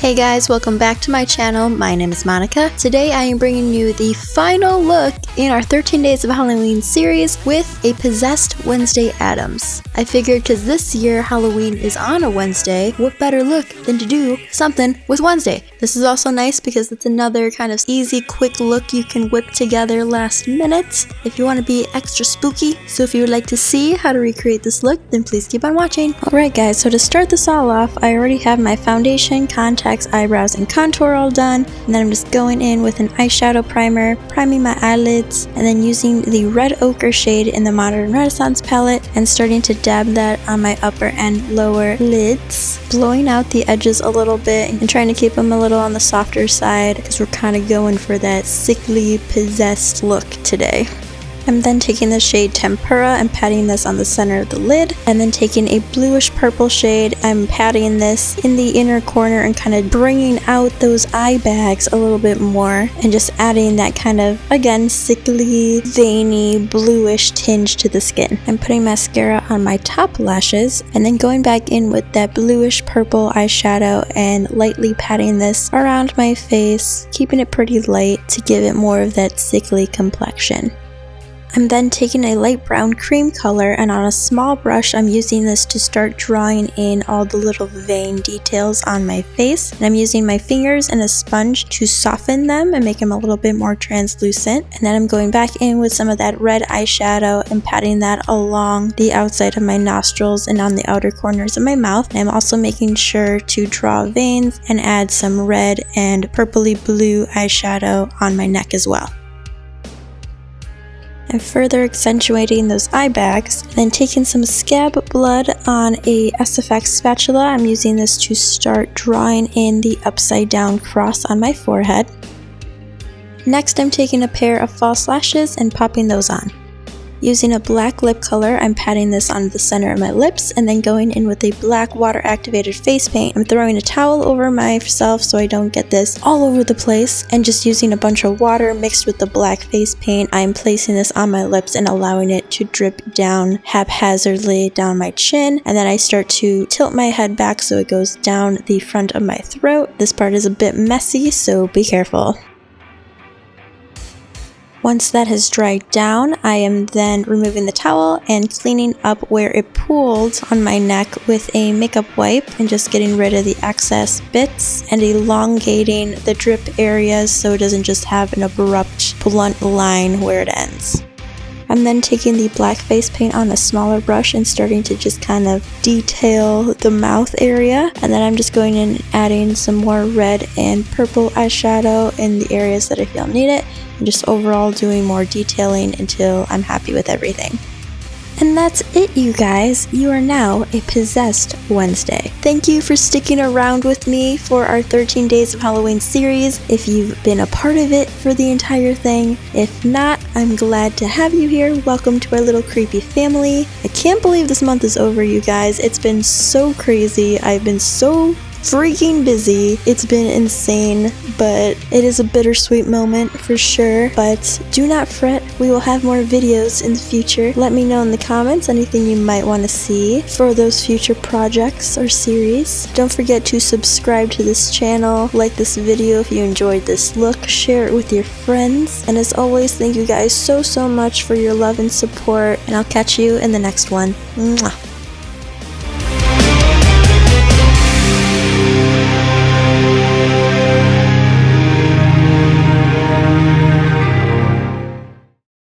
Hey guys, welcome back to my channel. My name is Monica. Today I am bringing you the final look in our 13 Days of Halloween series with a Possessed Wednesday Addams. I figured because this year Halloween is on a Wednesday, what better look than to do something with Wednesday. This is also nice because it's another kind of easy, quick look you can whip together last minute if you want to be extra spooky. So if you would like to see how to recreate this look, then please keep on watching. Alright guys, so to start this all off, I already have my foundation, contacts, eyebrows, and contour all done, and then I'm just going in with an eyeshadow primer, priming my eyelids, and then using the red ochre shade in the Modern Renaissance palette and starting to dab that on my upper and lower lids, blowing out the edges a little bit and trying to keep them a little on the softer side because we're kind of going for that sickly possessed look today. I'm then taking the shade Tempera and patting this on the center of the lid, and then taking a bluish purple shade, I'm patting this in the inner corner and kind of bringing out those eye bags a little bit more and just adding that kind of, again, sickly, veiny, bluish tinge to the skin. I'm putting mascara on my top lashes and then going back in with that bluish purple eyeshadow and lightly patting this around my face, keeping it pretty light to give it more of that sickly complexion. I'm then taking a light brown cream color, and on a small brush I'm using this to start drawing in all the little vein details on my face, and I'm using my fingers and a sponge to soften them and make them a little bit more translucent, and then I'm going back in with some of that red eyeshadow and patting that along the outside of my nostrils and on the outer corners of my mouth. And I'm also making sure to draw veins and add some red and purpley blue eyeshadow on my neck as well. And further accentuating those eye bags, and then taking some scab blood on a SFX spatula. I'm using this to start drawing in the upside down cross on my forehead. Next, I'm taking a pair of false lashes and popping those on. Using a black lip color, I'm patting this on the center of my lips and then going in with a black water activated face paint. I'm throwing a towel over myself so I don't get this all over the place, and just using a bunch of water mixed with the black face paint, I'm placing this on my lips and allowing it to drip down haphazardly down my chin, and then I start to tilt my head back so it goes down the front of my throat. This part is a bit messy, so be careful. Once that has dried down, I am then removing the towel and cleaning up where it pooled on my neck with a makeup wipe and just getting rid of the excess bits and elongating the drip areas so it doesn't just have an abrupt, blunt line where it ends. I'm then taking the black face paint on a smaller brush and starting to just kind of detail the mouth area, and then I'm just going in and adding some more red and purple eyeshadow in the areas that I feel need it, and just overall doing more detailing until I'm happy with everything. And that's it, you guys. You are now a Possessed Wednesday. Thank you for sticking around with me for our 13 Days of Halloween series. If you've been a part of it for the entire thing, if not, I'm glad to have you here. Welcome to our little creepy family. I can't believe this month is over, you guys. It's been so crazy. I've been so freaking busy. It's been insane, but it is a bittersweet moment for sure. But do not fret, we will have more videos in the future. Let me know in the comments anything you might want to see for those future projects or series. Don't forget to subscribe to this channel, like this video if you enjoyed this look, share it with your friends, and as always, thank you guys so much for your love and support, and I'll catch you in the next one. Mwah.